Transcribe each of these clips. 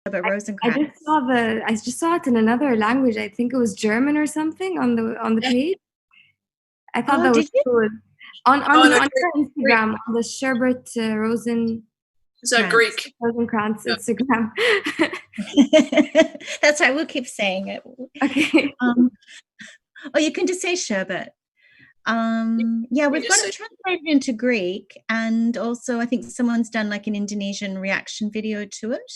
Sherbet I Rosencrantz. I just saw it in another language. I think it was German or something on the page. I thought Oh, that was did you? cool. Oh, no, On your Greek. Instagram, on the Sherbet Is that Greek? Rosencrantz Yeah. Instagram. That's right. We'll keep saying it. Okay. Or you can just say sherbet. Yeah, we've got it translated into Greek, and also I think someone's done like an Indonesian reaction video to it,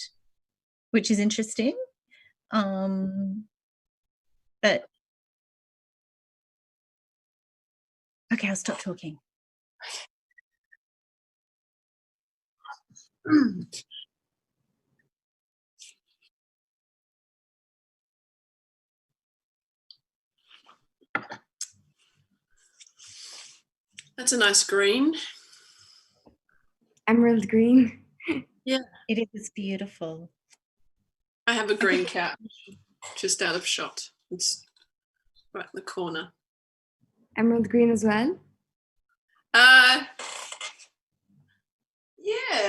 which is interesting. But okay, I'll stop talking. That's a nice green. Emerald green. Yeah. It is beautiful. I have a green couch just out of shot. It's right in the corner. Emerald green as well? Yeah,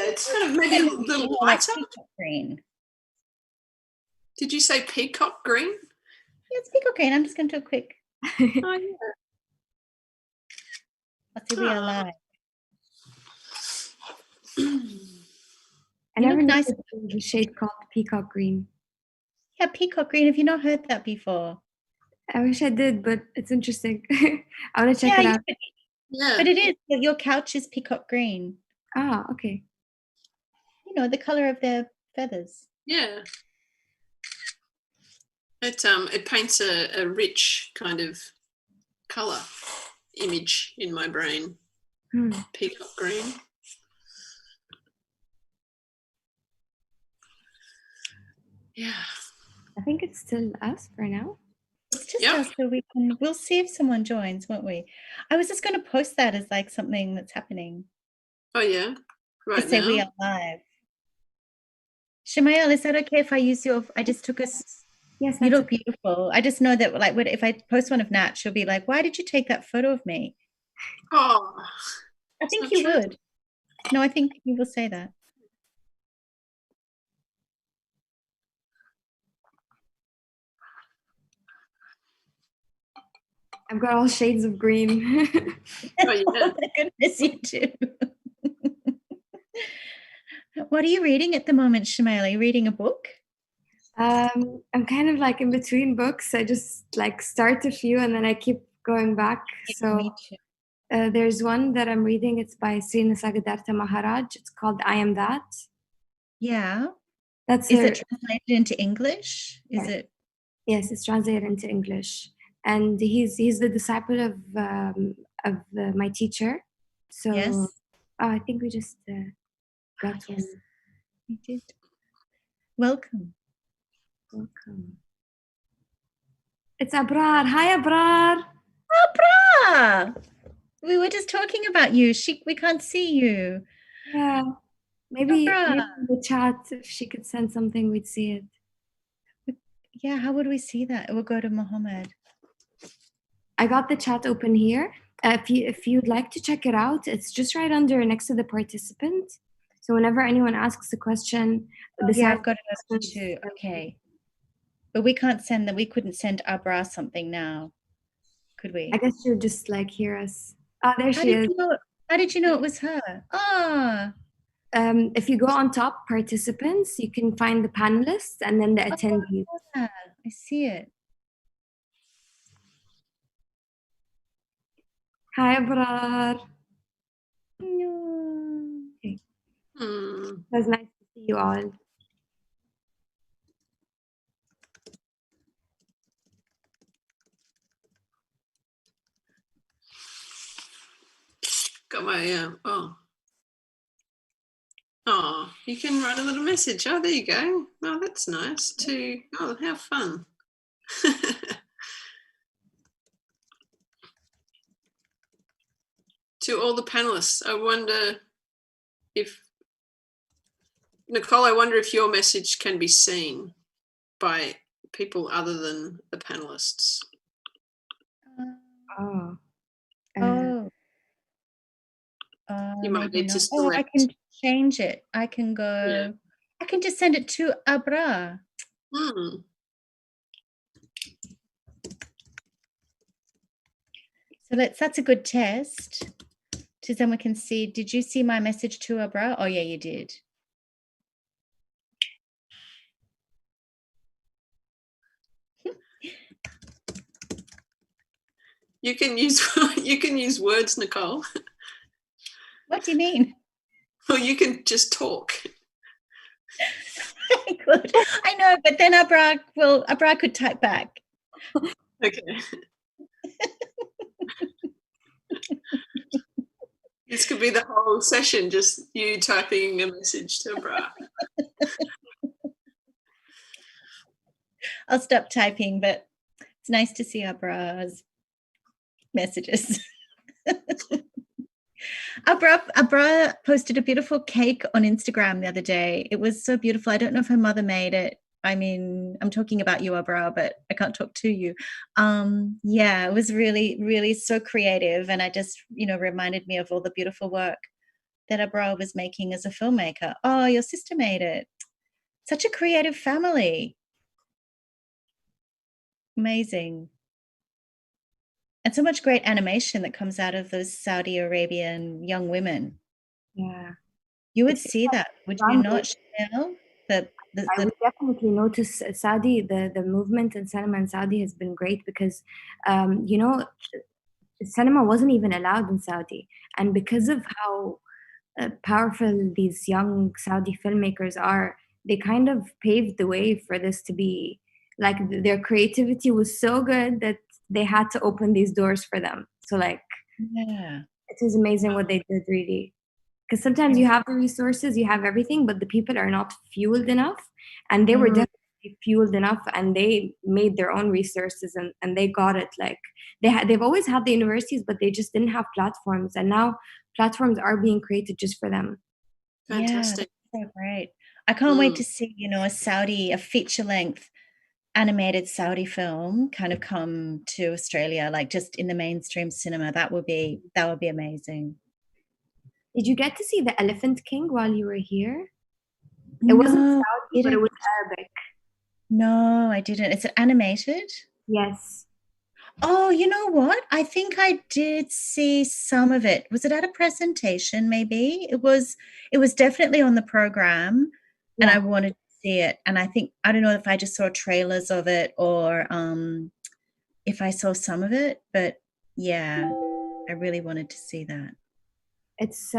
it's kind of maybe a little lighter. Peacock green. Did you say peacock green? Yeah, it's peacock green. I'm just going to do a quick. Oh, yeah. Let's see, we are live. I never noticed there was a shade called peacock green. Yeah, peacock green. Have you not heard that before? I wish I did, but it's interesting. I want to check it out. Yeah. But it is. Your couch is peacock green. Ah, okay. You know, the color of their feathers. Yeah. It paints a rich kind of color image in my brain. Peacock green. Yeah. I think it's still us for now. It's just us, so we'll see if someone joins, won't we? I was just going to post that as like something that's happening. Oh yeah, right to say now. We are live. Shemael, is that okay if I use your? I just took us. Yes, you look beautiful. I just know that, like, if I post one of Nat, she'll be like, "Why did you take that photo of me?" Oh, I think you would. No, I think you will say that. I've got all shades of green. Oh, yeah. Oh my goodness, you do. What are you reading at the moment, Shemael? Are you reading a book? I'm kind of like in between books. I just like start a few and then I keep going back. So Me too. There's one that I'm reading. It's by Sri Nisargadatta Maharaj. It's called I Am That. Yeah. Is it translated into English? Is it? Yes, it's translated into English. And he's the disciple of my teacher. So yes. I think we just got one. Yes, we did. Welcome. It's Abrar. Hi, Abrar. Abrar. We were just talking about you. We can't see you. Yeah. Maybe in the chat, if she could send something, we'd see it. Yeah, how would we see that? We'll go to Mohammed. I got the chat open here. If you'd like to check it out, it's just right under next to the participant. So whenever anyone asks a question, yeah, I've got it open too. Okay, but we can't send that. We couldn't send Abra something now, could we? I guess you'll just like hear us. Oh, there she is. How did you know it was her? Ah. If you go on top participants, you can find the panelists and then the attendees. Yeah, I see it. Hi, Abrar. No. Okay. It was nice to see you all. Got my Oh, you can write a little message. Oh, there you go. Oh, that's nice. Oh, how fun. To all the panelists, I wonder if, Nicole, I wonder if your message can be seen by people other than the panelists. You might need to select. I can change it. I can go. I can just send it to Abra. So that's a good test. So then we can see, did you see my message to Abra? Oh yeah, you did. You can use words, Nicole. What do you mean? Well, you can just talk. Good. I know, but then Abra could type back. Okay. This could be the whole session, just you typing a message to Abra. I'll stop typing, but it's nice to see Abra's messages. Abra posted a beautiful cake on Instagram the other day. It was so beautiful. I don't know if her mother made it. I mean, I'm talking about you, Abra, but I can't talk to you. Yeah, it was really, really so creative. And I just, reminded me of all the beautiful work that Abra was making as a filmmaker. Oh, your sister made it. Such a creative family. Amazing. And so much great animation that comes out of those Saudi Arabian young women. Yeah. You would see that, would you not, Chanel? I would definitely notice Saudi, the movement in cinema in Saudi has been great because, cinema wasn't even allowed in Saudi. And because of how powerful these young Saudi filmmakers are, they kind of paved the way for this to be, like, their creativity was so good that they had to open these doors for them. So, like, yeah, it was amazing what they did, really. Because sometimes you have the resources, you have everything, but the people are not fueled enough. And they were definitely fueled enough, and they made their own resources, and they got it. Like, they've always had the universities, but they just didn't have platforms. And now platforms are being created just for them. Fantastic. Yeah, so great. I can't wait to see, a feature-length animated Saudi film kind of come to Australia, like just in the mainstream cinema. That would be amazing. Did you get to see The Elephant King while you were here? It wasn't Saudi, but it was Arabic. No, I didn't. Is it animated? Yes. Oh, you know what? I think I did see some of it. Was it at a presentation, maybe? It was definitely on the program, and I wanted to see it. And I don't know if I just saw trailers of it or if I saw some of it, but yeah, I really wanted to see that. It's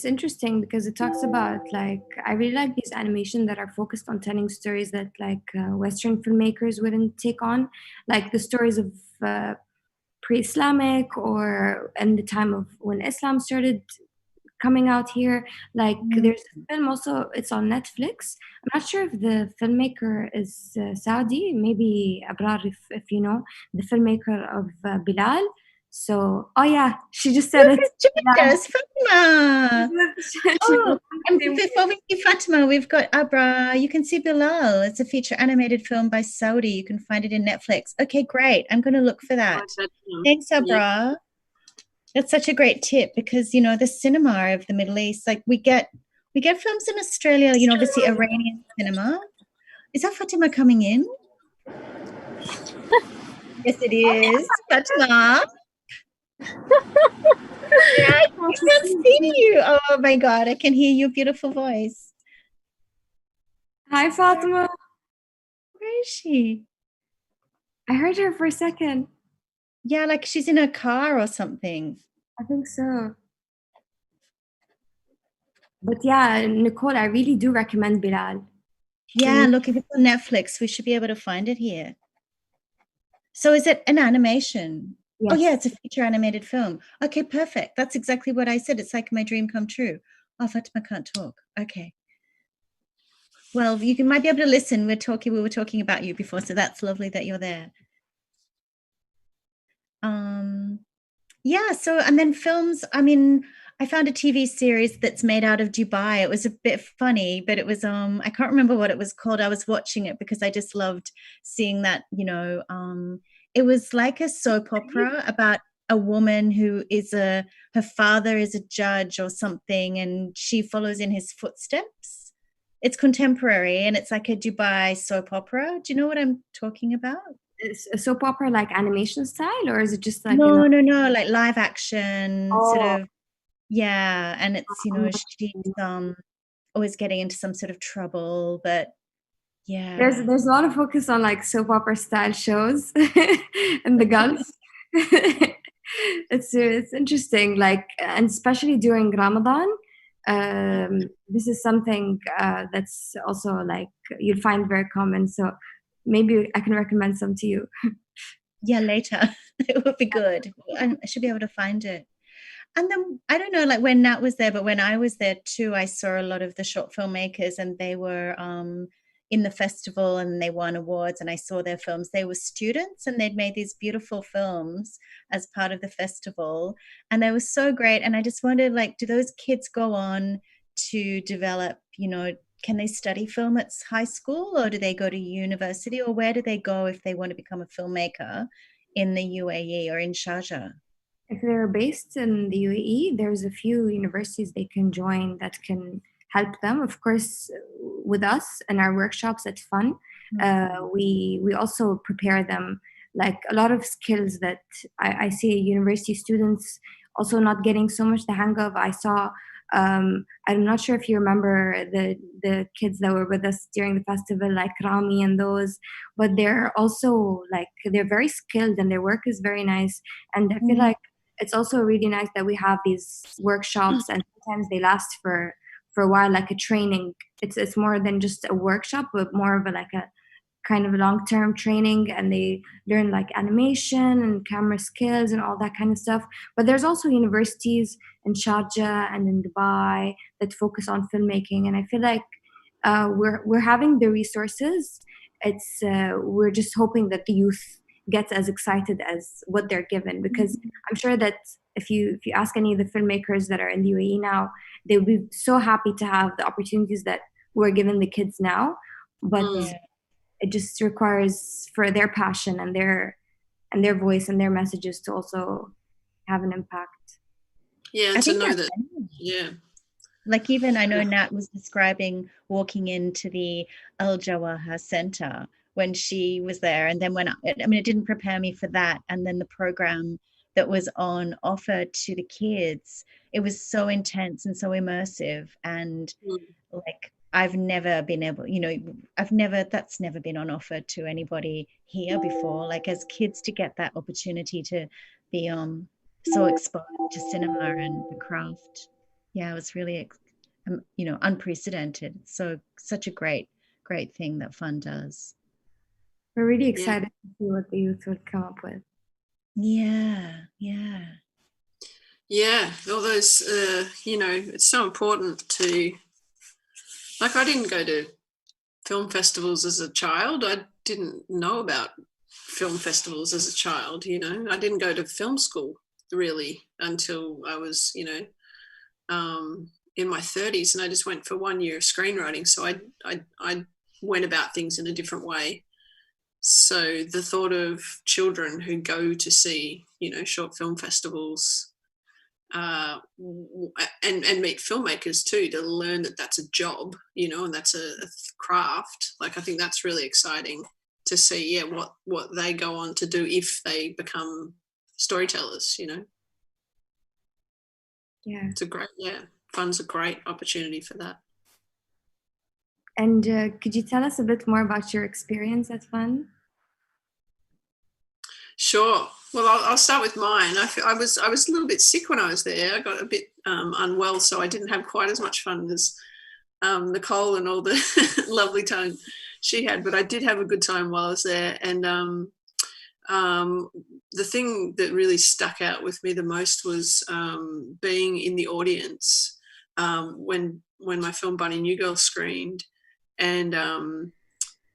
interesting because it talks about, like, I really like these animation that are focused on telling stories that, like, Western filmmakers wouldn't take on, like the stories of pre-Islamic or in the time of when Islam started coming out here. Like, there's a film also, it's on Netflix. I'm not sure if the filmmaker is Saudi, maybe Abrar, if you know, the filmmaker of Bilal. So, oh yeah, she just said it. Yes, Fatima. And before we see Fatima, we've got Abra. You can see Bilal. It's a feature animated film by Saudi. You can find it in Netflix. Okay, great. I'm going to look for that. Thanks, Abra. Yeah. That's such a great tip because, the cinema of the Middle East, like we get films in Australia, obviously Iranian cinema. Is that Fatima coming in? Yes, it is. Fatima. I can't see you. Oh my God, I can hear your beautiful voice. Hi, Fatima. Where is she? I heard her for a second. Yeah, like she's in a car or something. I think so. But yeah, Nicole, I really do recommend Bilal. Yeah, look, if it's on Netflix, we should be able to find it here. So is it an animation? Yes. Oh yeah, it's a feature animated film. Okay, perfect. That's exactly what I said. It's like my dream come true. Oh, Fatima can't talk. Okay. Well, you might be able to listen. We were talking about you before, so that's lovely that you're there. Yeah, so, and then films, I mean, I found a TV series that's made out of Dubai. It was a bit funny, but it was, I can't remember what it was called. I was watching it because I just loved seeing that, it was like a soap opera about a woman who is her father is a judge or something, and she follows in his footsteps. It's contemporary, and it's like a Dubai soap opera. Do you know what I'm talking about? Is a soap opera like animation style, or is it just like, No, no, no, like live action, sort Oh, of, yeah. And it's, I'm not she's sure. always getting into some sort of trouble, but yeah. There's a lot of focus on like soap opera style shows in the Gulf. It's interesting, like, and especially during Ramadan. This is something that's also like you'll find very common. So maybe I can recommend some to you. Yeah, later. It would be good. I should be able to find it. And then I don't know, like when Nat was there, but when I was there too, I saw a lot of the short filmmakers, and they were in the festival and they won awards, and I saw their films. They were students, and they'd made these beautiful films as part of the festival, and they were so great. And I just wondered, like, do those kids go on to develop, can they study film at high school, or do they go to university, or where do they go if they want to become a filmmaker in the UAE or in Sharjah? If they're based in the UAE, there's a few universities they can join that can help them. Of course, with us and our workshops at Fun, we also prepare them like a lot of skills that I see university students also not getting so much the hang of. I saw. I'm not sure if you remember the kids that were with us during the festival, like Rami and those, but they're also like they're very skilled and their work is very nice. And I feel like it's also really nice that we have these workshops, and sometimes they last for a while, like a training. It's more than just a workshop, but more of like a kind of long-term training, and they learn like animation and camera skills and all that kind of stuff. But there's also universities in Sharjah and in Dubai that focus on filmmaking, and I feel like we're having the resources. It's we're just hoping that the youth gets as excited as what they're given, because I'm sure that if you ask any of the filmmakers that are in the UAE now, they would be so happy to have the opportunities that we're giving the kids now. But it just requires for their passion and their voice and their messages to also have an impact. Yeah, to know that. Yeah. Like even I know Nat was describing walking into the Al Jawaha Center when she was there, and then it didn't prepare me for that. And then the program that was on offer to the kids, it was so intense and so immersive, and like I've never been able, that's never been on offer to anybody here before, like as kids to get that opportunity to be so exposed to cinema and the craft. Yeah, it was really unprecedented. So such a great thing that Fun does. We're really excited to see what the youth would come up with. Yeah. All those it's so important to, like, I didn't go to film festivals as a child. I didn't know about film festivals as a child. I didn't go to film school really until I was in my 30s, and I just went for 1 year of screenwriting. So I went about things in a different way. So the thought of children who go to see short film festivals and meet filmmakers too, to learn that that's a job, and that's a craft. Like, I think that's really exciting to see, what they go on to do if they become storytellers. Yeah, it's a great Fun's a great opportunity for that. And could you tell us a bit more about your experience at Fun? Sure. Well, I'll start with mine. I was a little bit sick when I was there. I got a bit unwell, so I didn't have quite as much fun as Nicole and all the lovely time she had. But I did have a good time while I was there. And the thing that really stuck out with me the most was being in the audience when my film Bunny New Girl screened, and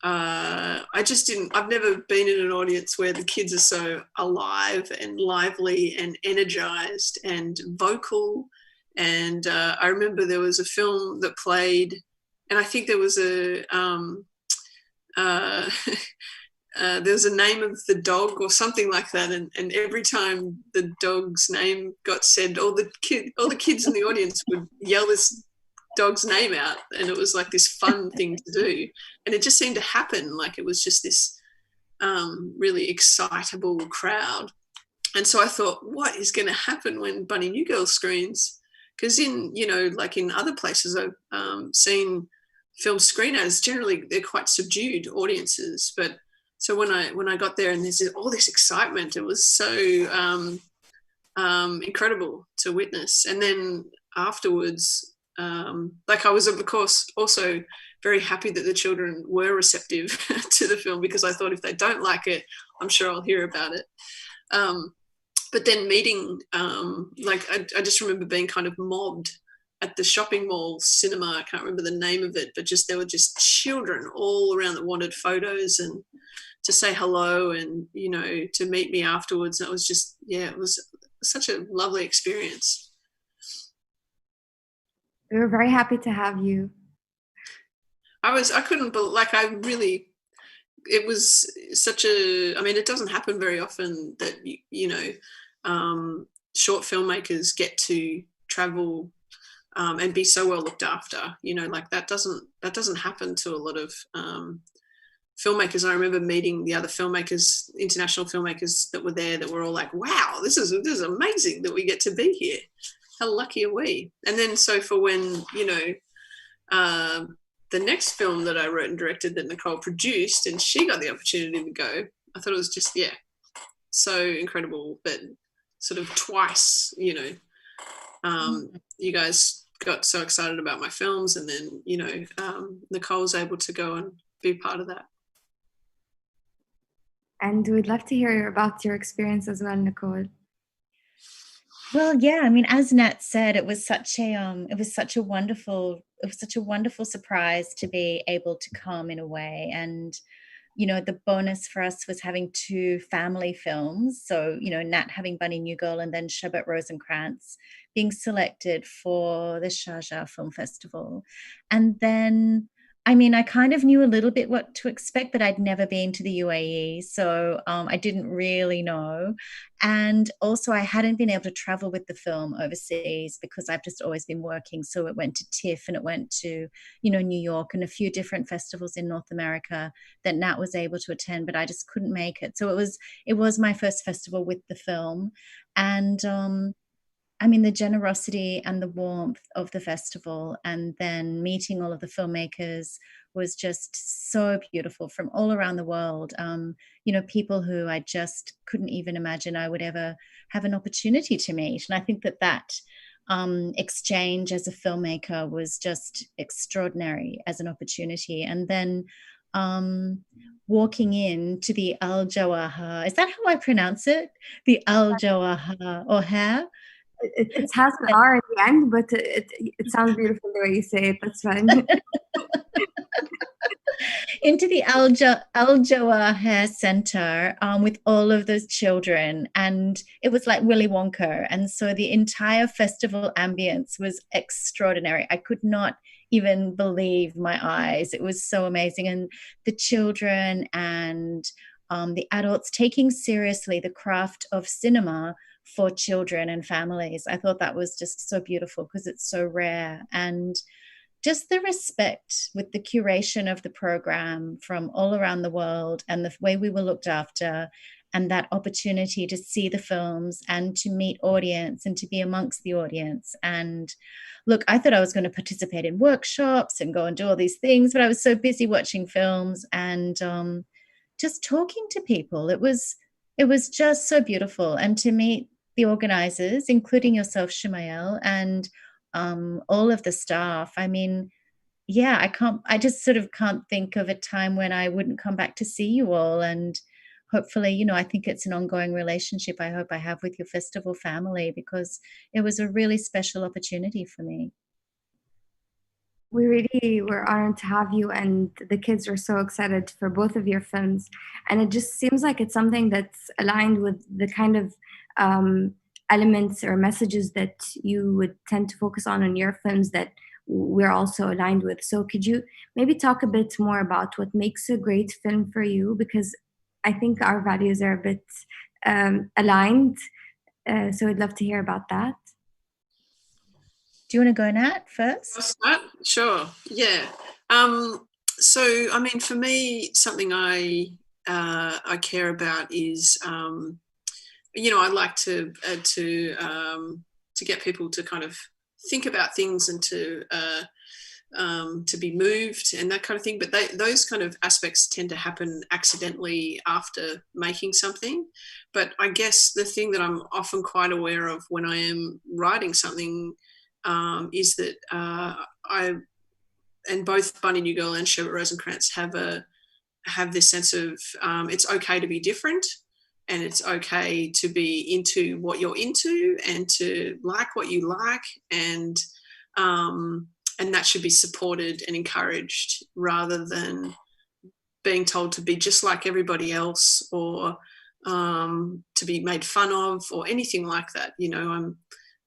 I've never been in an audience where the kids are so alive and lively and energized and vocal. And I remember there was a film that played, and I think there was there's a name of the dog or something like that, and every time the dog's name got said, all the kids in the audience would yell this dog's name out, and it was like this fun thing to do, and it just seemed to happen. Like it was just this really excitable crowd. And so I thought, what is going to happen when Bunny New Girl screens? Because in, you know, like in other places I've seen film screeners, generally they're quite subdued audiences. But so when I got there and there's all this excitement, it was so incredible to witness. And then afterwards, like I was, of course, also very happy that the children were receptive to the film, because I thought if they don't like it, I'm sure I'll hear about it. But then meeting, like I just remember being kind of mobbed at the shopping mall cinema. I can't remember the name of it, but just there were just children all around that wanted photos and to say hello and, you know, to meet me afterwards. It was just, yeah, it was such a lovely experience. We were very happy to have you. I couldn't believe, like I really, it was such a, I mean, it doesn't happen very often that, you know, short filmmakers get to travel and be so well looked after, you know, like that doesn't happen to a lot of filmmakers. I remember meeting the other filmmakers, international filmmakers that were there, that were all like, wow, this is amazing that we get to be here. How lucky are we? And then so for when, you know, the next film that I wrote and directed that Nicole produced and she got the opportunity to go, I thought it was just, yeah, so incredible that sort of twice, you know, you guys got so excited about my films, and then, you know, Nicole was able to go and be part of that. And we'd love to hear about your experience as well, Nicole. Well, yeah, I mean, as Nat said, it was such a wonderful surprise to be able to come in a way. And, you know, the bonus for us was having 2 family films. So, you know, Nat having Bunny New Girl and then Sherbet Rosenkrantz being selected for the Sharjah Film Festival. And then, I mean, I kind of knew a little bit what to expect, but I'd never been to the UAE. So I didn't really know. And also I hadn't been able to travel with the film overseas because I've just always been working. So it went to TIFF and it went to, you know, New York and a few different festivals in North America that Nat was able to attend, but I just couldn't make it. So it was my first festival with the film. And I mean, the generosity and the warmth of the festival, and then meeting all of the filmmakers was just so beautiful from all around the world. You know, people who I just couldn't even imagine I would ever have an opportunity to meet. And I think that exchange as a filmmaker was just extraordinary as an opportunity. And then walking into the Al Jawaha, is that how I pronounce it? The Al Jawaha or Hair? It has an R at the end, but it sounds beautiful the way you say it. That's fine. Into the Al Jawahar Hair Center with all of those children, and it was like Willy Wonka. And so the entire festival ambience was extraordinary. I could not even believe my eyes. It was so amazing. And the children and the adults taking seriously the craft of cinema for children and families. I thought that was just so beautiful because it's so rare. And just the respect with the curation of the program from all around the world and the way we were looked after, and that opportunity to see the films and to meet audience and to be amongst the audience. And look, I thought I was going to participate in workshops and go and do all these things, but I was so busy watching films and just talking to people. It was just so beautiful. And to meet the organizers, including yourself, Shumael, and all of the staff. I mean, yeah, I just sort of can't think of a time when I wouldn't come back to see you all. And hopefully, you know, I think it's an ongoing relationship I hope I have with your festival family, because it was a really special opportunity for me. We really were honored to have you, and the kids were so excited for both of your films. And it just seems like it's something that's aligned with the kind of elements or messages that you would tend to focus on in your films that we're also aligned with. So could you maybe talk a bit more about what makes a great film for you? Because I think our values are a bit aligned. So I'd love to hear about that. Do you want to go, Nat, first? I'll start? Sure. Yeah. So, I mean, for me, something I care about is, I like to get people to kind of think about things and to be moved and that kind of thing. But those kind of aspects tend to happen accidentally after making something. But I guess the thing that I'm often quite aware of when I am writing something is that and both Bunny New Girl and Sherbet Rosencrantz have this sense of it's okay to be different, and it's okay to be into what you're into and to like what you like, and that should be supported and encouraged rather than being told to be just like everybody else or to be made fun of or anything like that.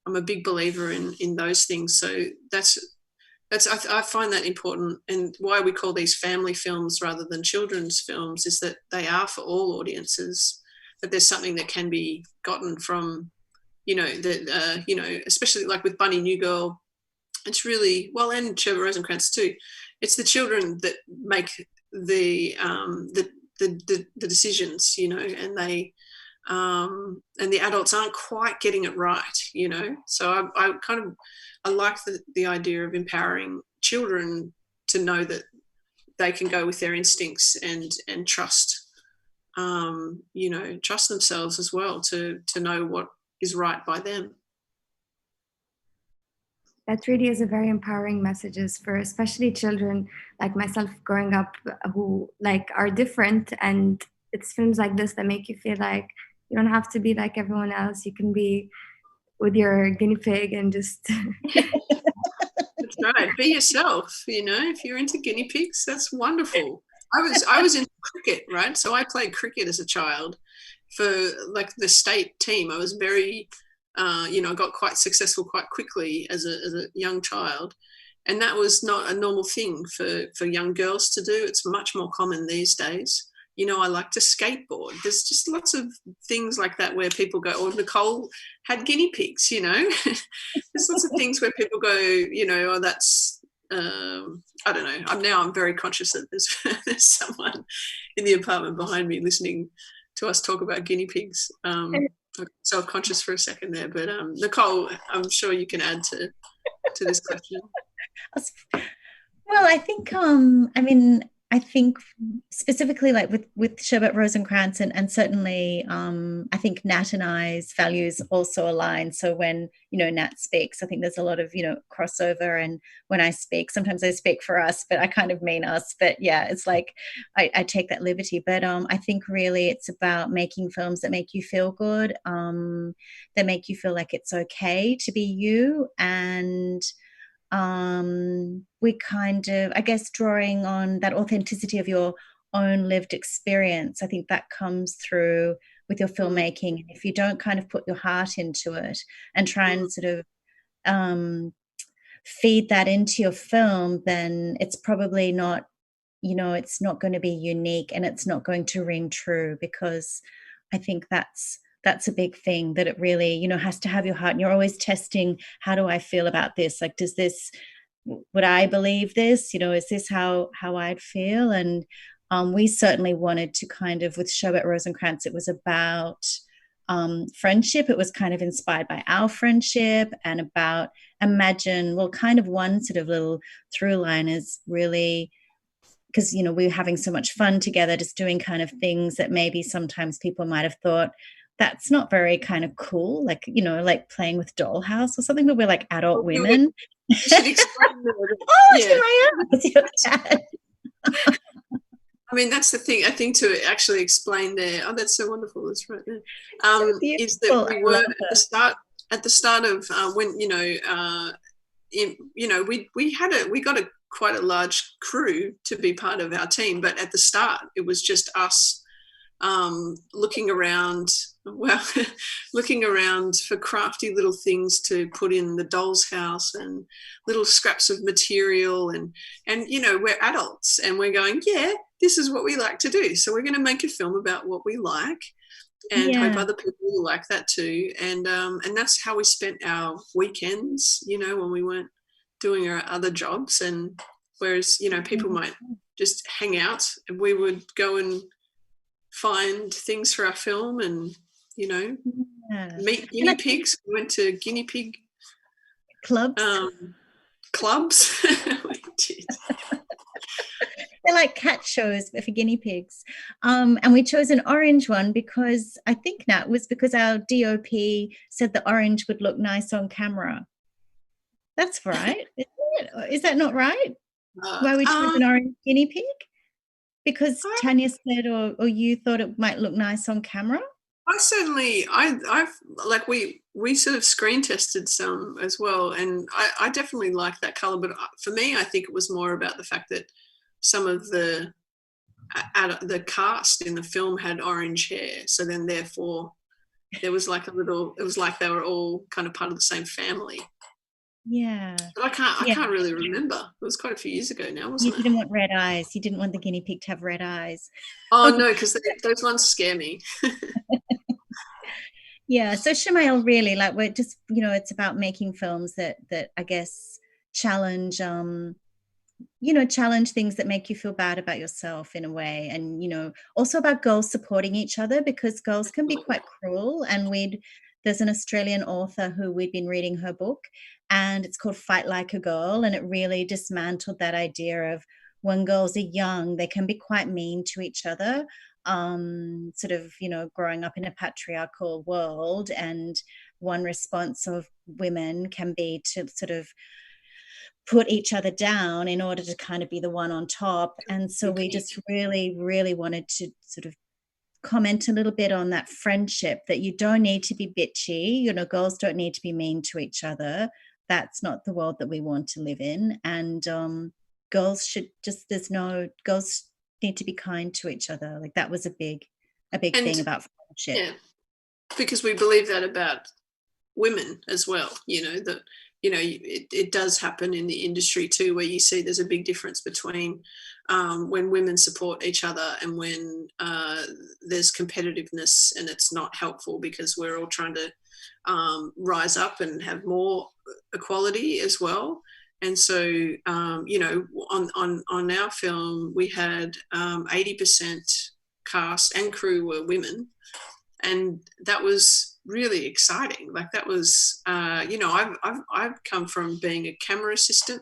I'm a big believer in those things. So I find that important, and why we call these family films rather than children's films is that they are for all audiences, that there's something that can be gotten from, especially like with Bunny New Girl, it's really, well, and Sherbet Rosencrantz too, it's the children that make the decisions, and they and the adults aren't quite getting it right, so I like the idea of empowering children to know that they can go with their instincts and trust trust themselves as well to know what is right by them. That really is a very empowering messages for especially children like myself growing up who are different, and it's films like this that make you feel like you don't have to be like everyone else. You can be with your guinea pig and just That's right. Be yourself, if you're into guinea pigs, that's wonderful. I was into cricket, right? So I played cricket as a child for like the state team. I was very got quite successful quite quickly as a young child. And that was not a normal thing for young girls to do. It's much more common these days. I like to skateboard. There's just lots of things like that where people go, oh, Nicole had guinea pigs, There's lots of things where people go, oh, that's, I don't know. I'm very conscious that there's someone in the apartment behind me listening to us talk about guinea pigs. I'm self-conscious for a second there, but Nicole, I'm sure you can add to this question. Well, I think, I think specifically like with Sherbet Rosencrantz and certainly I think Nat and I's values also align. So when, Nat speaks, I think there's a lot of, crossover. And when I speak, sometimes I speak for us, but I kind of mean us. But yeah, it's like I take that liberty. But I think really it's about making films that make you feel good, that make you feel like it's okay to be you. And we kind of, I guess, drawing on that authenticity of your own lived experience. I think that comes through with your filmmaking. And if you don't kind of put your heart into it and try and sort of feed that into your film, then it's probably not, it's not going to be unique and it's not going to ring true, because I think that's a big thing, that it really, has to have your heart, and you're always testing, how do I feel about this? Like, would I believe this? Is this how I'd feel? And we certainly wanted to kind of, with Sherbet Rosencrantz, it was about friendship. It was kind of inspired by our friendship and about kind of one sort of little through line is really, because, we were having so much fun together, just doing kind of things that maybe sometimes people might have thought, that's not very kind of cool, like, like playing with Dollhouse or something, but we're like adult women. You should explain that. I mean, that's the thing, I think, to actually explain there. Oh, that's so wonderful. That's right there. Is that we were at the start of when, we got quite a large crew to be part of our team, but at the start it was just us looking around for crafty little things to put in the doll's house and little scraps of material, and we're adults and we're going, yeah, this is what we like to do, so we're going to make a film about what we like. and hope other people will like that too. And that's how we spent our weekends, you know, when we weren't doing our other jobs. And whereas, you know, people might just hang out, and we would go and find things for our film and, you know, meet guinea pigs. We went to guinea pig clubs. Clubs. We did. They're like cat shows but for guinea pigs. And we chose an orange one because I think Nat was because our DOP said the orange would look nice on camera. That's right. Is that not right? Why we chose an orange guinea pig? Because Tanya said or you thought it might look nice on camera? I certainly, I've like we sort of screen tested some as well, and I definitely like that colour. But for me, I think it was more about the fact that some of the cast in the film had orange hair, so then therefore there was like it was like they were all kind of part of the same family. Yeah. But I can't really remember. It was quite a few years ago now, wasn't it? You didn't want red eyes. You didn't want the guinea pig to have red eyes. Oh no, because those ones scare me. Yeah. So Shamail, really, like we're just, you know, it's about making films that I guess challenge challenge things that make you feel bad about yourself in a way. And, you know, also about girls supporting each other, because girls can be quite cruel. And there's an Australian author who we'd been reading her book, and it's called Fight Like a Girl. And it really dismantled that idea of when girls are young, they can be quite mean to each other, sort of, you know, growing up in a patriarchal world. And one response of women can be to sort of put each other down in order to kind of be the one on top. And so we just really, really wanted to sort of comment a little bit on that friendship, that you don't need to be bitchy, you know, girls don't need to be mean to each other. That's not the world that we want to live in. And girls girls need to be kind to each other. Like that was a big thing about friendship. Yeah, because we believe that about women as well, you know, that, you know, it does happen in the industry too, where you see there's a big difference between when women support each other and when there's competitiveness, and it's not helpful because we're all trying to rise up and have more equality as well. And so, you know, on our film, we had 80% cast and crew were women, and that was really exciting. Like that was, you know, I've come from being a camera assistant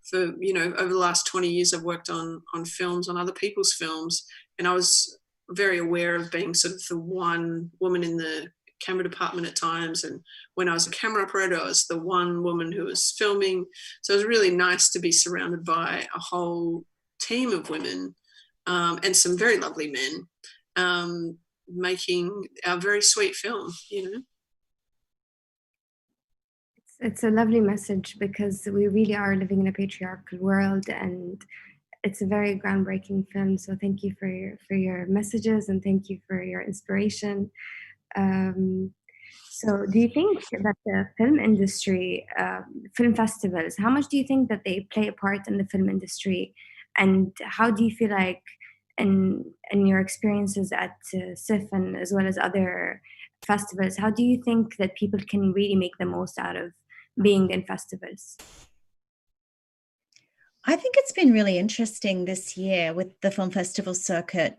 for, you know, over the last 20 years. I've worked on films, on other people's films, and I was very aware of being sort of the one woman in the camera department at times. And when I was a camera operator, I was the one woman who was filming. So it was really nice to be surrounded by a whole team of women and some very lovely men making our very sweet film, you know. It's a lovely message, because we really are living in a patriarchal world, and it's a very groundbreaking film. So thank you for your messages, and thank you for your inspiration. So do you think that the film industry, film festivals, how much do you think that they play a part in the film industry? And how do you feel like in your experiences at SIFF and as well as other festivals, how do you think that people can really make the most out of being in festivals? I think it's been really interesting this year with the film festival circuit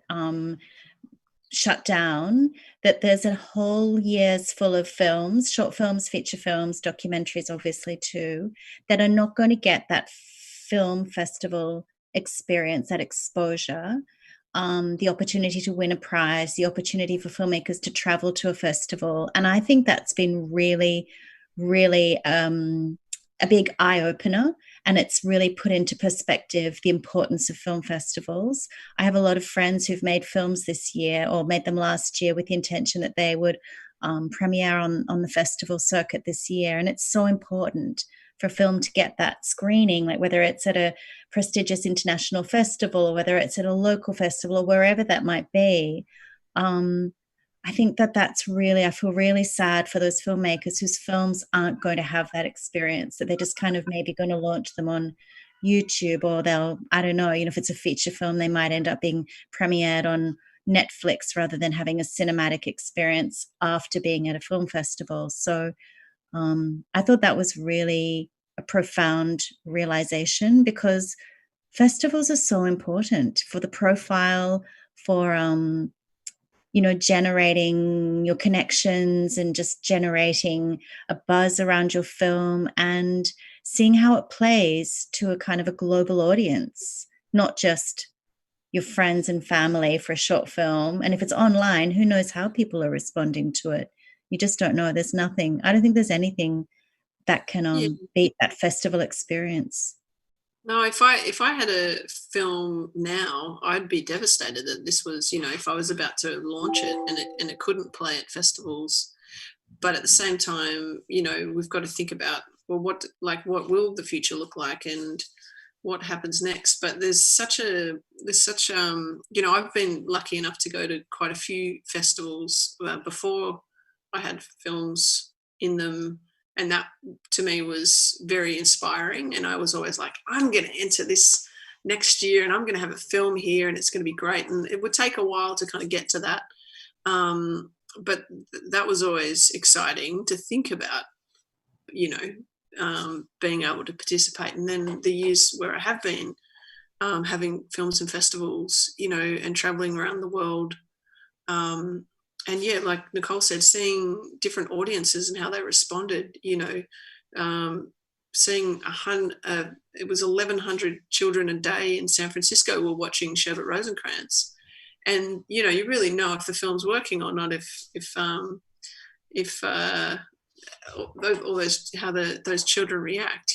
shut down, that there's a whole year's full of films, short films, feature films, documentaries obviously too, that are not going to get that film festival experience, that exposure, the opportunity to win a prize, the opportunity for filmmakers to travel to a festival. And I think that's been really, really a big eye-opener, and it's really put into perspective the importance of film festivals. I have a lot of friends who've made films this year or made them last year with the intention that they would premiere on the festival circuit this year. And it's so important for film to get that screening, like whether it's at a prestigious international festival or whether it's at a local festival or wherever that might be. I think that's really, I feel really sad for those filmmakers whose films aren't going to have that experience, that they're just kind of maybe going to launch them on YouTube, or they'll, I don't know, you know, if it's a feature film, they might end up being premiered on Netflix rather than having a cinematic experience after being at a film festival. So I thought that was really a profound realization, because festivals are so important for the profile, for generating your connections and just generating a buzz around your film and seeing how it plays to a kind of a global audience, not just your friends and family for a short film. And if it's online, who knows how people are responding to it? You just don't know. There's nothing. I don't think there's anything that can beat that festival experience. No, if I had a film now, I'd be devastated that this was, if I was about to launch it and it couldn't play at festivals. But at the same time, we've got to think about, well, what will the future look like and what happens next? But I've been lucky enough to go to quite a few festivals before I had films in them. And that to me was very inspiring. And I was always like, I'm going to enter this next year and I'm going to have a film here and it's going to be great. And it would take a while to kind of get to that. But that was always exciting to think about, being able to participate. And then the years where I have been having films and festivals, and traveling around the world, and yeah, like Nicole said, seeing different audiences and how they responded, seeing it was 1,100 children a day in San Francisco were watching Sherbet Rosencrantz. And, you really know if the film's working or not, all those, how those children react,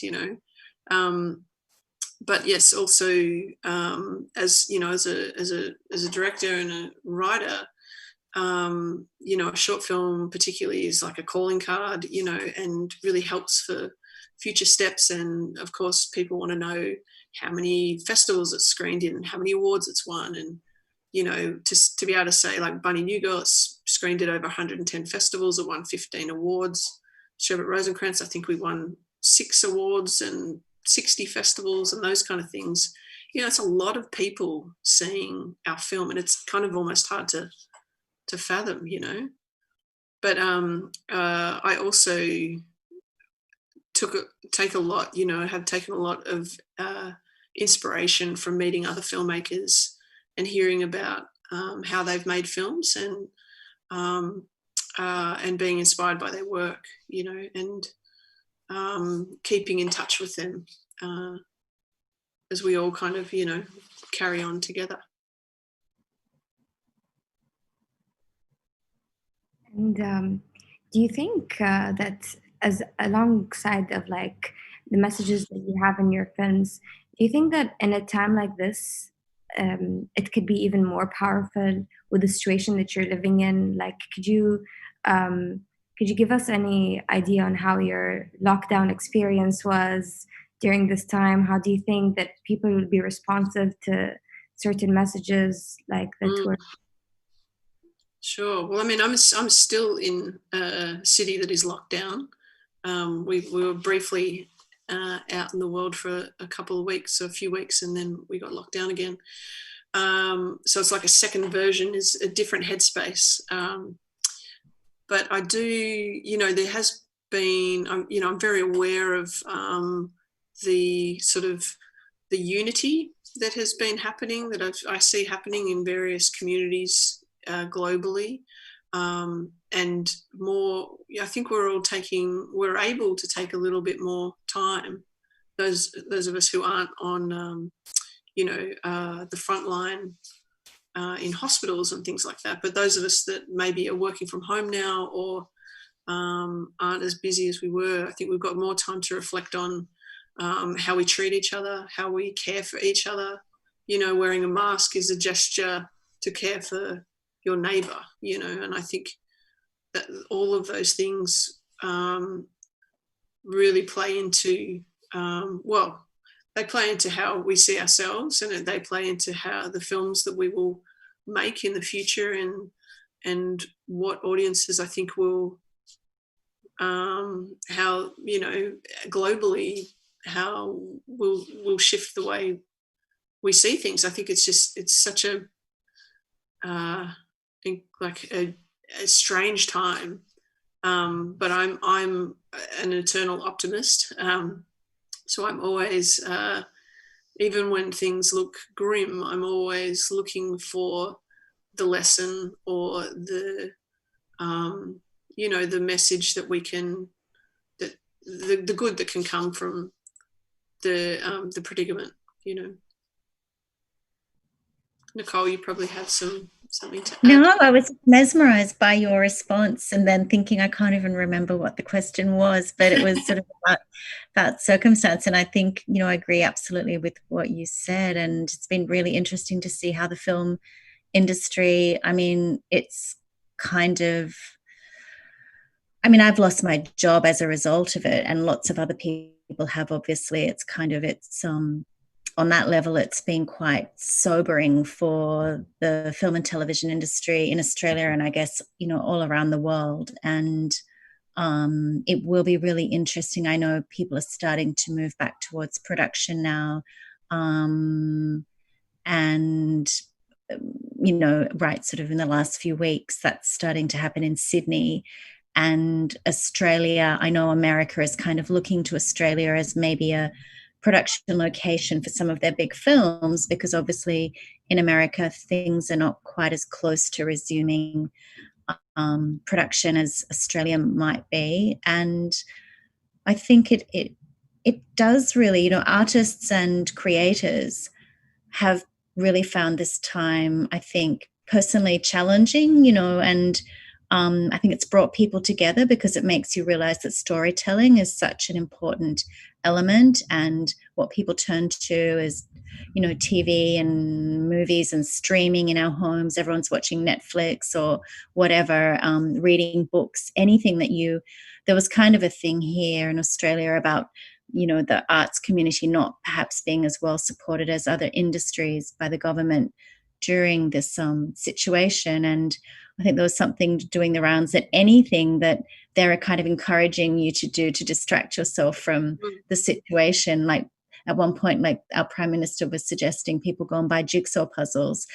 but yes, also, as a director and a writer, a short film particularly is like a calling card, and really helps for future steps. And of course, people want to know how many festivals it's screened in and how many awards it's won. And, to be able to say, like, Bunny New Girl, it's screened at over 110 festivals, it won 15 awards. Sherbet Rosencrantz, I think we won 6 awards and 60 festivals and those kind of things. It's a lot of people seeing our film, and it's kind of almost hard to fathom, But I also take a lot, have taken a lot of inspiration from meeting other filmmakers and hearing about how they've made films and being inspired by their work, and keeping in touch with them as we all kind of, carry on together. And do you think that, as alongside of like the messages that you have in your films, do you think that in a time like this, it could be even more powerful with the situation that you're living in? Like, could you give us any idea on how your lockdown experience was during this time? How do you think that people will be responsive to certain messages like that were? Sure. Well, I mean, I'm still in a city that is locked down. We were briefly out in the world for a couple of weeks, so a few weeks, and then we got locked down again. So it's like a second version, is a different headspace. But I do, there has been, I'm very aware of the sort of the unity that has been happening, that I see happening in various communities globally, and more. I think we're able to take a little bit more time. Those of us who aren't on, the front line in hospitals and things like that, but those of us that maybe are working from home now or aren't as busy as we were, I think we've got more time to reflect on how we treat each other, how we care for each other. Wearing a mask is a gesture to care for your neighbor, and I think that all of those things really play into, they play into how we see ourselves, and they play into how the films that we will make in the future, and what audiences I think will, how, globally, how we'll shift the way we see things. I think it's such a like a strange time. But I'm an eternal optimist. So I'm always, even when things look grim, I'm always looking for the lesson or the, the message that we can, that the good that can come from the predicament. Nicole, you probably have something to add. No, I was mesmerized by your response, and then thinking I can't even remember what the question was, but it was sort of about circumstance. And I think, I agree absolutely with what you said. And it's been really interesting to see how the film industry, it's kind of, I've lost my job as a result of it, and lots of other people have, obviously. It's on that level, it's been quite sobering for the film and television industry in Australia, and I guess, all around the world. And it will be really interesting. I know people are starting to move back towards production now. And, right, sort of in the last few weeks, that's starting to happen in Sydney. And Australia, I know America is kind of looking to Australia as maybe a production location for some of their big films, because obviously in America things are not quite as close to resuming production as Australia might be. And I think it does really, artists and creators have really found this time, I think, personally challenging, and I think it's brought people together because it makes you realize that storytelling is such an important element, and what people turn to is, TV and movies and streaming in our homes. Everyone's watching Netflix or whatever, reading books, anything there was kind of a thing here in Australia about, the arts community not perhaps being as well supported as other industries by the government during this situation. And I think there was something doing the rounds that anything that they're kind of encouraging you to do to distract yourself from the situation. Like at one point, like our Prime Minister was suggesting people go and buy jigsaw puzzles.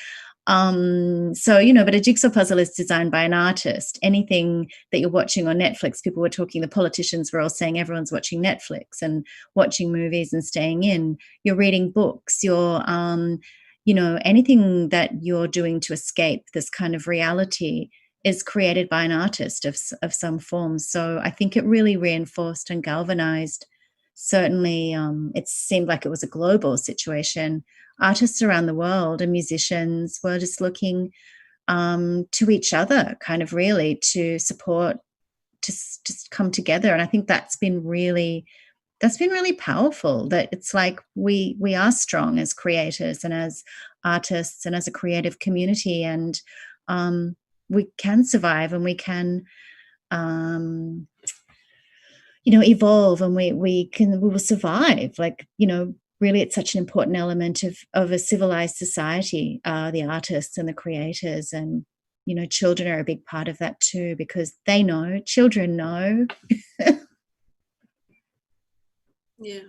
But a jigsaw puzzle is designed by an artist. Anything that you're watching on Netflix, people were talking, the politicians were all saying everyone's watching Netflix and watching movies and staying in. You're reading books, you're anything that you're doing to escape this kind of reality is created by an artist of some form. So I think it really reinforced and galvanized. Certainly, it seemed like it was a global situation. Artists around the world and musicians were just looking to each other, kind of really to support, to just come together. And I think that's been really powerful, that it's like we are strong as creators and as artists and as a creative community, and we can survive, and we can evolve, and we will survive. Like, really it's such an important element of a civilized society, the artists and the creators. And children are a big part of that too, because children know. Yeah.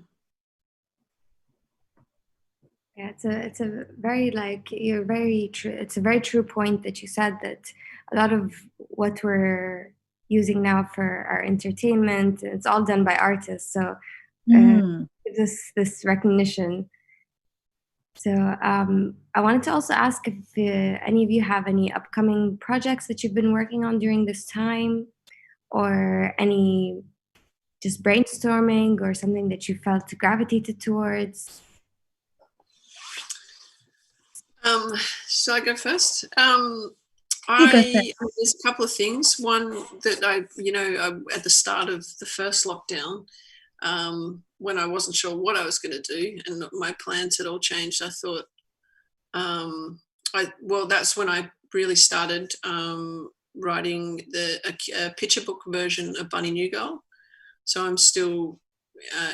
Yeah, it's a very, like, you're very true. It's a very true point that you said, that a lot of what we're using now for our entertainment, it's all done by artists. So gives us this recognition. So I wanted to also ask if any of you have any upcoming projects that you've been working on during this time, or any just brainstorming or something that you felt gravitated towards. Shall I go first? There's a couple of things. One that at the start of the first lockdown, when I wasn't sure what I was going to do and my plans had all changed, I thought, that's when I really started writing a picture book version of Bunny New Girl. So I'm still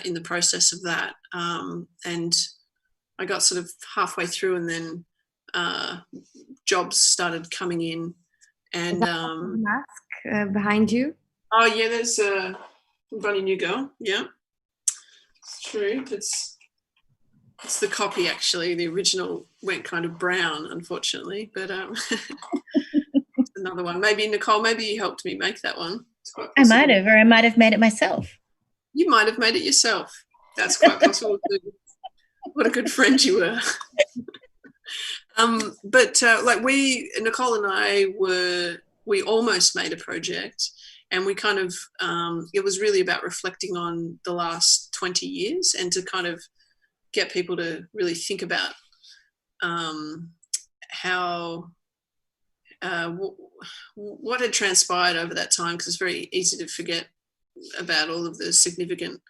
in the process of that. And I got sort of halfway through, and then jobs started coming in. And mask behind you? Oh yeah, there's a Bunny New Girl. Yeah, it's true. It's the copy, actually. The original went kind of brown, unfortunately, but another one. Maybe, Nicole, maybe you helped me make that one. I might have, or I might have made it myself. You might have made it yourself. That's quite possible too. What a good friend you were. But like Nicole and I we almost made a project, and we kind of, it was really about reflecting on the last 20 years and to kind of get people to really think about how, what had transpired over that time, because it's very easy to forget about all of the significant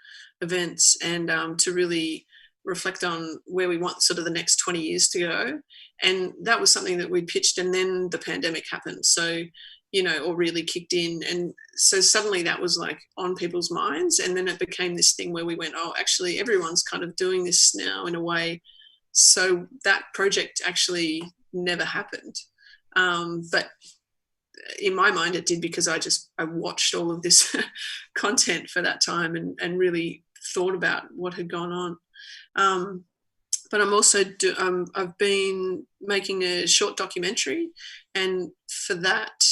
events, and to really reflect on where we want sort of the next 20 years to go. And that was something that we pitched, and then the pandemic happened. So, or really kicked in. And so suddenly that was like on people's minds. And then it became this thing where we went, oh, actually everyone's kind of doing this now in a way. So that project actually never happened. But in my mind it did, because I watched all of this content for that time and really thought about what had gone on. But I'm also I've been making a short documentary, and for that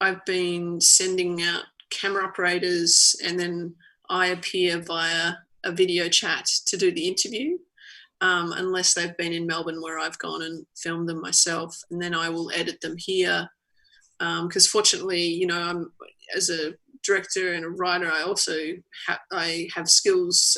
I've been sending out camera operators, and then I appear via a video chat to do the interview, unless they've been in Melbourne, where I've gone and filmed them myself, and then I will edit them here. Because fortunately, I'm, as a director and a writer, I also have skills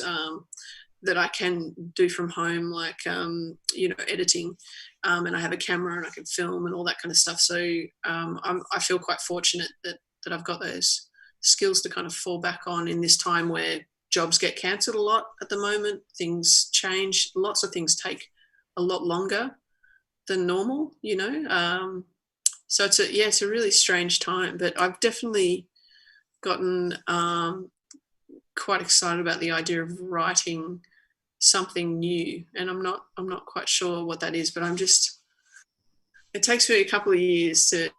that I can do from home, like editing, and I have a camera and I can film and all that kind of stuff. So I feel quite fortunate that I've got those skills to kind of fall back on in this time where jobs get cancelled a lot at the moment. Things change. Lots of things take a lot longer than normal, So it's a really strange time, but I've definitely gotten quite excited about the idea of writing something new, and I'm not quite sure what that is, but it takes me a couple of years to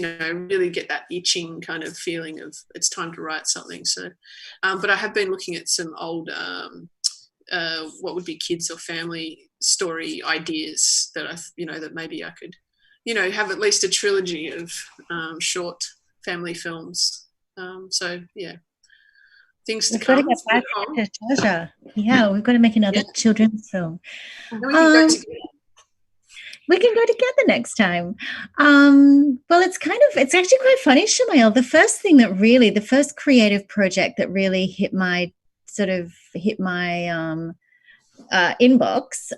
really get that itching kind of feeling of it's time to write something. So but I have been looking at some old what would be kids or family story ideas that that maybe I could have at least a trilogy of short family films. So yeah, things to come. Got to get back to Sharjah. Yeah, we've got to make another children's film. And we can go together. We can go together next time. Well, it's actually quite funny, Shamail. The first creative project that really hit my inbox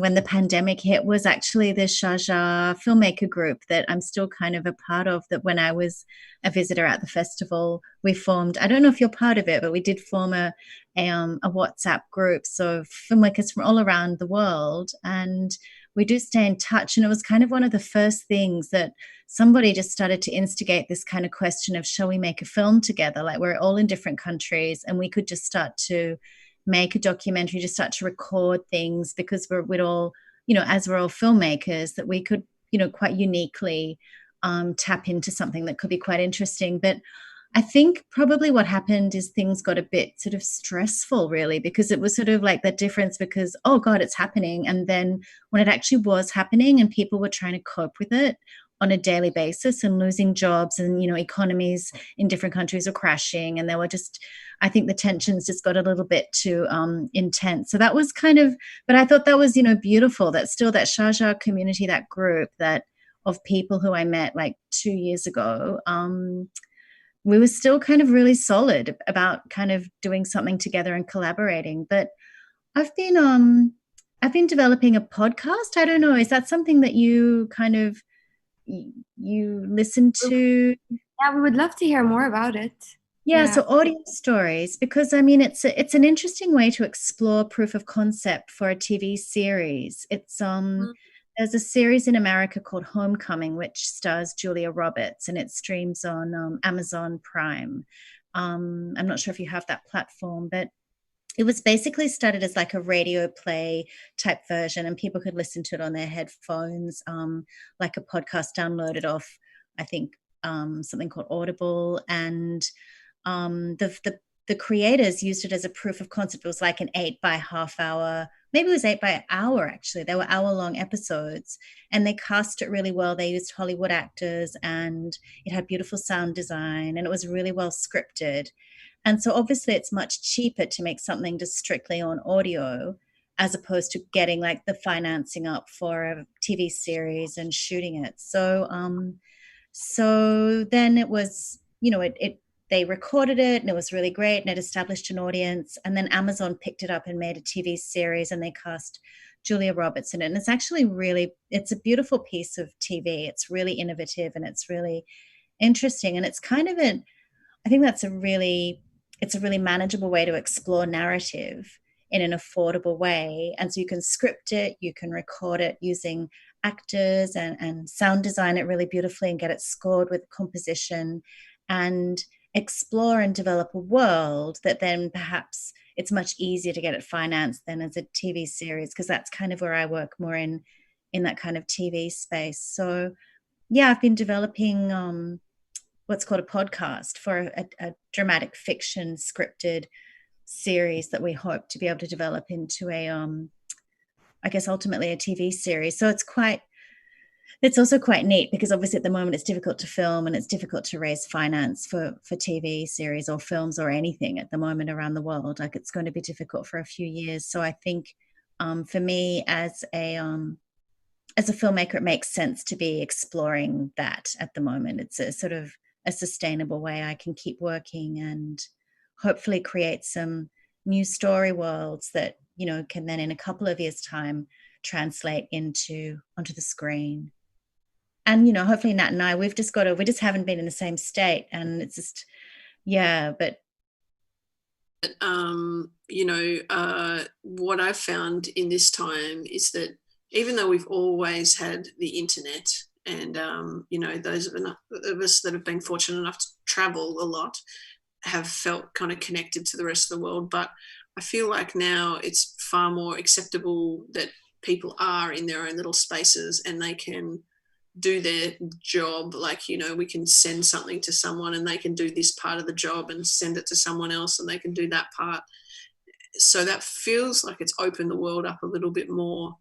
when the pandemic hit was actually the Sharjah filmmaker group that I'm still kind of a part of. That when I was a visitor at the festival, we formed, I don't know if you're part of it, but we did form a WhatsApp group, so filmmakers from all around the world, and we do stay in touch. And it was kind of one of the first things that somebody just started to instigate this kind of question of, shall we make a film together? Like, we're all in different countries and we could just start to make a documentary, just start to record things, because we'd all, as we're all filmmakers, that we could, quite uniquely tap into something that could be quite interesting. But I think probably what happened is things got a bit sort of stressful, really, because it was sort of like the difference, because, oh God, it's happening. And then when it actually was happening and people were trying to cope with it on a daily basis and losing jobs, and, economies in different countries are crashing, and there were just, I think the tensions just got a little bit too intense. So that was but I thought that was, beautiful, that still that Sharjah community, that group of people who I met like 2 years ago, we were still kind of really solid about kind of doing something together and collaborating. But I've been developing a podcast. I don't know, is that something that you kind of you listen to? Yeah, we would love to hear more about it. Yeah, so audio stories, because I mean it's an interesting way to explore proof of concept for a TV series. It's there's a series in America called Homecoming, which stars Julia Roberts, and it streams on Amazon Prime. I'm not sure if you have that platform, but it was basically started as like a radio play type version, and people could listen to it on their headphones, like a podcast downloaded off, I think, something called Audible. And the the creators used it as a proof of concept. It was like an 8 by half hour, maybe it was 8 by hour, actually. They were hour-long episodes, and they cast it really well. They used Hollywood actors, and it had beautiful sound design, and it was really well scripted. And so obviously it's much cheaper to make something just strictly on audio, as opposed to getting like the financing up for a TV series and shooting it. So then it was, they recorded it, and it was really great, and it established an audience. And then Amazon picked it up and made a TV series, and they cast Julia Roberts in it. And it's actually it's a beautiful piece of TV. It's really innovative, and it's really interesting. And it's kind of I think it's a really manageable way to explore narrative in an affordable way. And so you can script it, you can record it using actors and sound design it really beautifully, and get it scored with composition, and explore and develop a world that then perhaps it's much easier to get it financed than as a TV series, because that's kind of where I work more in that kind of TV space. So yeah, I've been developing what's called a podcast for a dramatic fiction scripted series that we hope to be able to develop into I guess ultimately a TV series. So it's also quite neat, because obviously at the moment it's difficult to film, and it's difficult to raise finance for TV series or films or anything at the moment around the world. Like, it's going to be difficult for a few years. So I think for me as a filmmaker, it makes sense to be exploring that at the moment. It's a sort of a sustainable way I can keep working and hopefully create some new story worlds that, can then in a couple of years' time translate onto the screen. And, hopefully Nat and I, we just haven't been in the same state, and it's just, yeah, but. What I've found in this time is that even though we've always had the internet, and, those of us that have been fortunate enough to travel a lot have felt kind of connected to the rest of the world. But I feel like now it's far more acceptable that people are in their own little spaces, and they can do their job. Like, we can send something to someone, and they can do this part of the job and send it to someone else, and they can do that part. So that feels like it's opened the world up a little bit more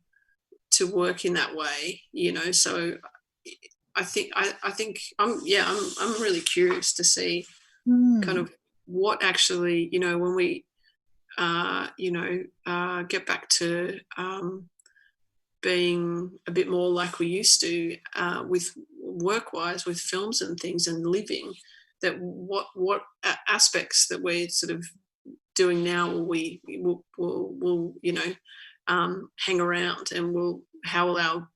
to work in that way, So I think I'm really curious to see kind of what actually, when we get back to being a bit more like we used to, with work-wise, with films and things and living, that what aspects that we're sort of doing now will hang around, and how will our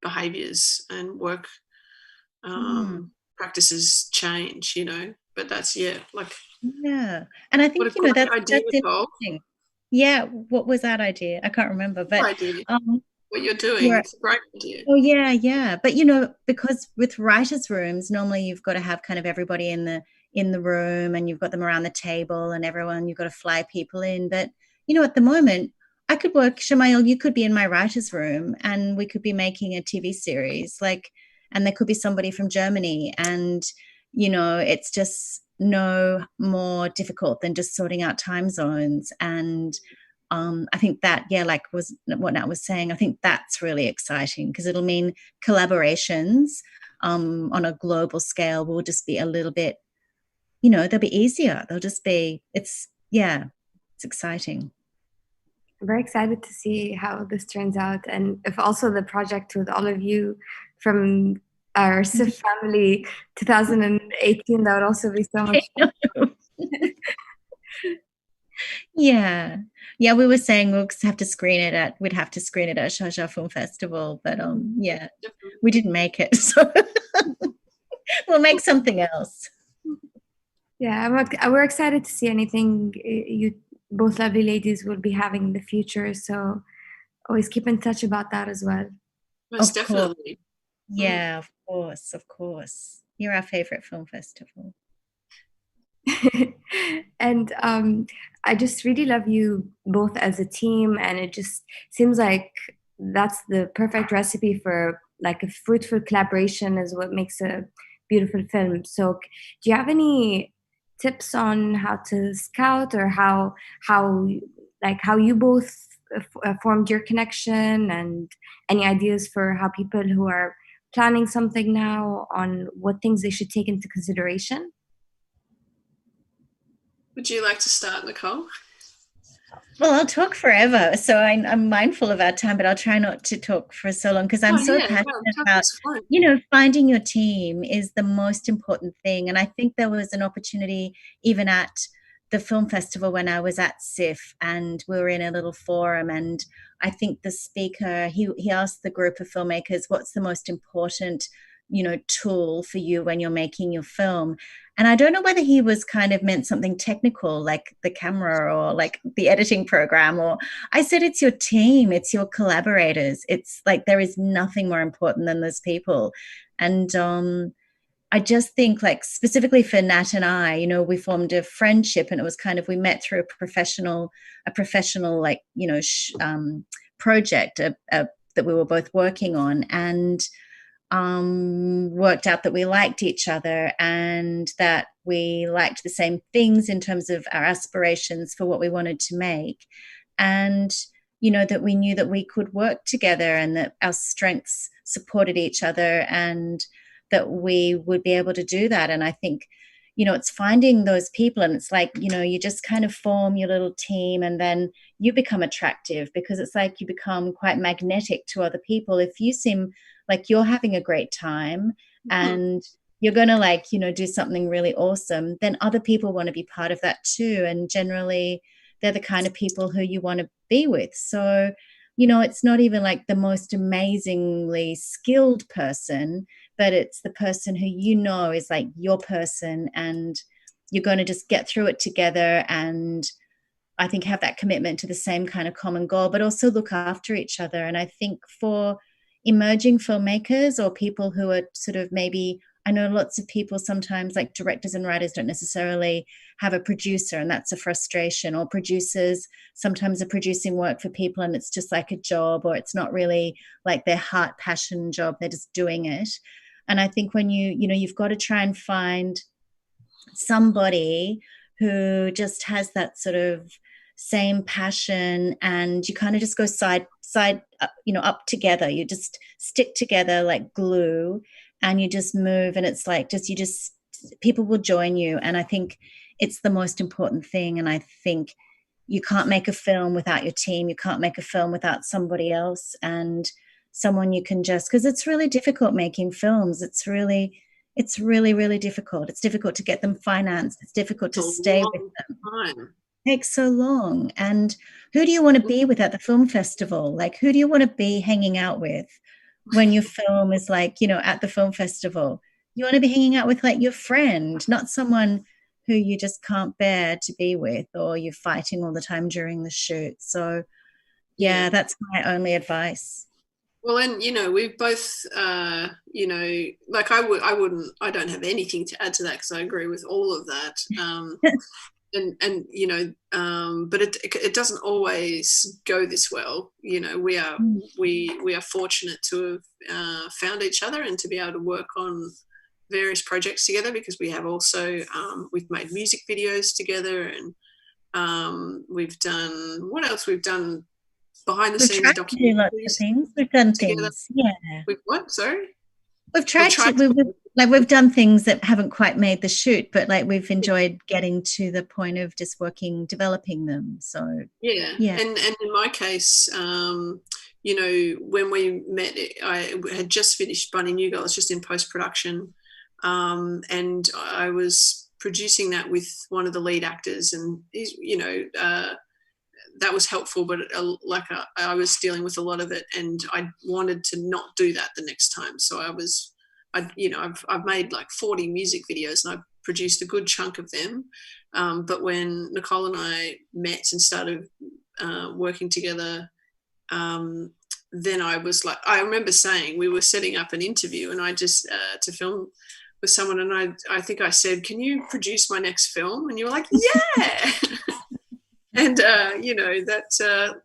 behaviours and work practices change, but that's and I think that's interesting. Yeah, what was that idea? I can't remember, but what you're doing, it's a great idea. Oh yeah, but because with writers' rooms, normally you've got to have kind of everybody in the room, and you've got them around the table, and you've got to fly people in. But at the moment, I could work, Shamail, you could be in my writer's room, and we could be making a TV series, and there could be somebody from Germany, and it's just no more difficult than just sorting out time zones. And I think that, like was what Nat was saying, I think that's really exciting, because it'll mean collaborations on a global scale will just be a little bit, they'll be easier. They'll just be, it's exciting. I'm very excited to see how this turns out, and if also the project with all of you from our SIFF family 2018, that would also be so much fun. Yeah, we were saying we'd have to screen it at Sharjah Film Festival, but we didn't make it, so we'll make something else. Yeah, we're excited to see anything you both lovely ladies will be having in the future, so always keep in touch about that as well. Most definitely. Yeah, of course. You're our favorite film festival. And I just really love you both as a team, and it just seems like that's the perfect recipe for like a fruitful collaboration is what makes a beautiful film. So do you have any tips on how to scout, or how you both formed your connection, and any ideas for how people who are planning something now on what things they should take into consideration? Would you like to start, Nicole? Well, I'll talk forever. So I'm mindful of our time, but I'll try not to talk for so long because I'm so passionate about, finding your team is the most important thing. And I think there was an opportunity even at the film festival when I was at SIFF, and we were in a little forum, and I think the speaker, he asked the group of filmmakers, what's the most important, tool for you when you're making your film? And I don't know whether he was kind of meant something technical like the camera or like the editing program, or I said, it's your team, it's your collaborators. It's like there is nothing more important than those people. And I just think, like, specifically for Nat and I, we formed a friendship, and it was kind of, we met through a professional like, project that we were both working on, and worked out that we liked each other and that we liked the same things in terms of our aspirations for what we wanted to make. And, that we knew that we could work together and that our strengths supported each other and that we would be able to do that. And I think, it's finding those people, and it's like, you just kind of form your little team, and then you become attractive because it's like you become quite magnetic to other people. If you seem like you're having a great time and you're going to do something really awesome, then other people want to be part of that too. And generally they're the kind of people who you want to be with. So, it's not even like the most amazingly skilled person, but it's the person who is like your person, and you're going to just get through it together. And I think have that commitment to the same kind of common goal, but also look after each other. And I think for emerging filmmakers or people who are sort of maybe, I know lots of people sometimes, like directors and writers, don't necessarily have a producer, and that's a frustration. Or producers sometimes are producing work for people and it's just like a job, or it's not really like their heart passion job, they're just doing it. And I think when you've got to try and find somebody who just has that sort of same passion, and you kind of just go side up together. You just stick together like glue, and you just move, and it's like people will join you. And I think it's the most important thing. And I think you can't make a film without your team. You can't make a film without somebody else and someone you can just, because it's really difficult making films. It's really, really difficult. It's difficult to get them financed. It's difficult to stay with them. It takes so long. And who do you want to be with at the film festival? Like, who do you want to be hanging out with when your film is like, at the film festival? You want to be hanging out with like your friend, not someone who you just can't bear to be with, or you're fighting all the time during the shoot. So yeah, that's my only advice. Well, and we've both, like I don't have anything to add to that because I agree with all of that. But it doesn't always go this well. We are fortunate to have found each other and to be able to work on various projects together, because we have also we've made music videos together, and we've done, what else we've done behind the scenes documentaries. Lots of things. We've done things. Yeah. We've what? Sorry. We've done things that haven't quite made the shoot, but like we've enjoyed getting to the point of just developing them. So yeah. And in my case, when we met, I had just finished Bunny New Girl. I was just in post-production, and I was producing that with one of the lead actors, and he's, that was helpful, but I was dealing with a lot of it, and I wanted to not do that the next time. So I've made like 40 music videos, and I've produced a good chunk of them. But when Nicole and I met and started working together, then I was like, I remember saying, we were setting up an interview, and I just to film with someone, and I think I said, "Can you produce my next film?" And you were like, "Yeah." And that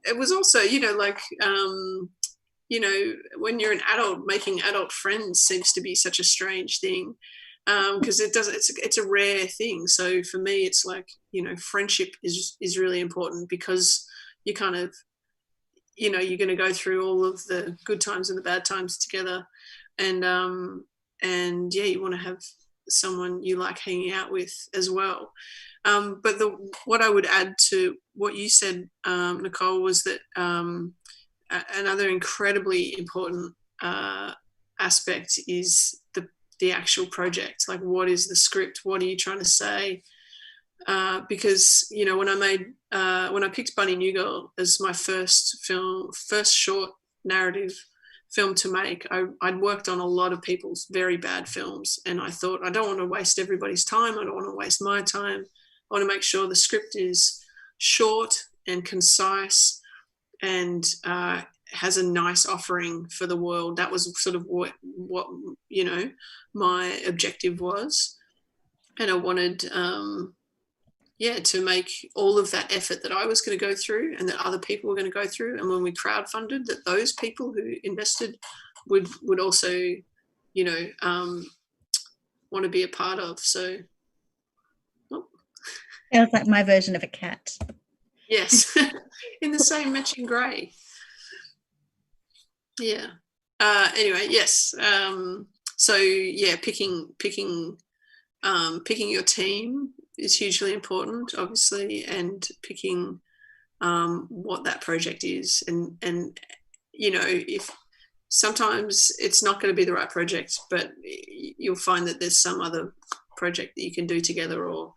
it was also, when you're an adult, making adult friends seems to be such a strange thing. because it's a rare thing. So for me, it's like, you know, friendship is really important, because you kind of, you know, you're going to go through all of the good times and the bad times together, and yeah, you want to have someone you like hanging out with as well. But what I would add to what you said, Nicole, was that another incredibly important aspect is the actual project. Like, what is the script? What are you trying to say? Because, you know, when I picked Bunny New Girl as my first short narrative film to make, I'd worked on a lot of people's very bad films, and I thought, I don't want to waste everybody's time. I don't want to waste my time. I want to make sure the script is short and concise and has a nice offering for the world. That was sort of what you know, my objective was, and I wanted to make all of that effort that I was going to go through and that other people were going to go through, and when we crowdfunded, that those people who invested would also, you know, want to be a part of. So it was like my version of a cat. Yes, in the same matching grey. Yeah. Anyway, yes. So yeah, picking your team is hugely important, obviously, and picking what that project is, and you know, if sometimes it's not going to be the right project, but you'll find that there's some other project that you can do together, or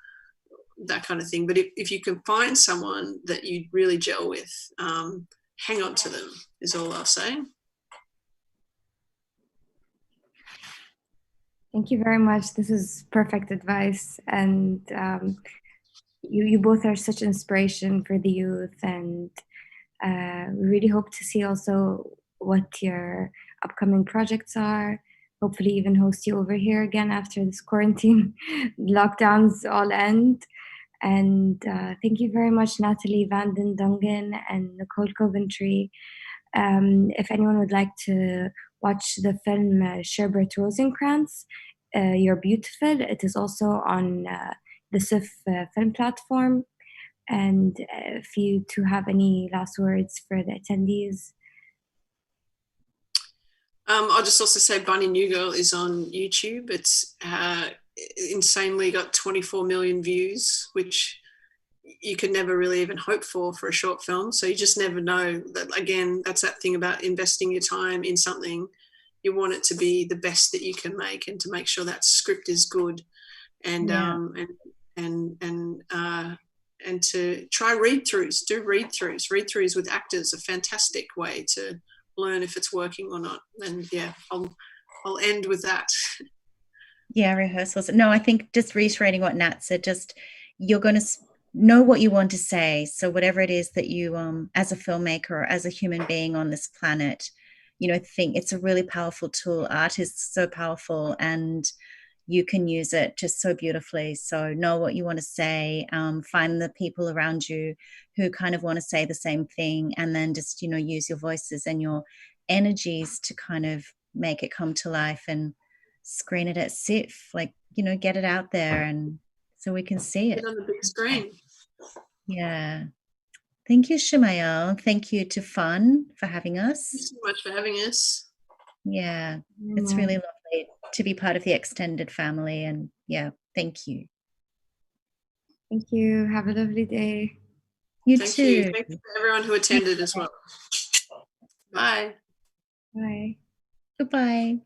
that kind of thing. But if you can find someone that you really gel with, hang on to them, is all I'll say. Thank you very much. This is perfect advice, and you both are such inspiration for the youth, and we really hope to see also what your upcoming projects are. Hopefully even host you over here again after this quarantine lockdowns all end. And thank you very much, Natalie Vandendungen and Nicole Coventry. If anyone would like to watch the film Sherbert Rosenkrantz, You're Beautiful, it is also on the SIFF film platform. And if you two have any last words for the attendees. I'll just also say Bunny New Girl is on YouTube. It's insanely got 24 million views, which you could never really even hope for a short film. So you just never know. That, again, that's that thing about investing your time in something. You want it to be the best that you can make, and to make sure that script is good, and and to try read-throughs. Do read-throughs. Read-throughs with actors are a fantastic way to learn if it's working or not. And yeah, I'll end with that. Yeah, rehearsals. No, I think just reiterating what Nat said, just you're going to know what you want to say. So whatever it is that you, as a filmmaker or as a human being on this planet, you know, think it's a really powerful tool. Art is so powerful, and you can use it just so beautifully. So know what you want to say, find the people around you who kind of want to say the same thing, and then just, you know, use your voices and your energies to kind of make it come to life, and screen it at SIFF, like, you know, get it out there, and so we can see it. Get on the big screen. Yeah. Thank you, Shemael. Thank you to Fun for having us. Thanks so much for having us. Yeah, it's really lovely to be part of the extended family, and yeah, thank you. Thank you. Have a lovely day. You Thank too. you. Thanks to everyone who attended as well. Bye. Bye. Goodbye.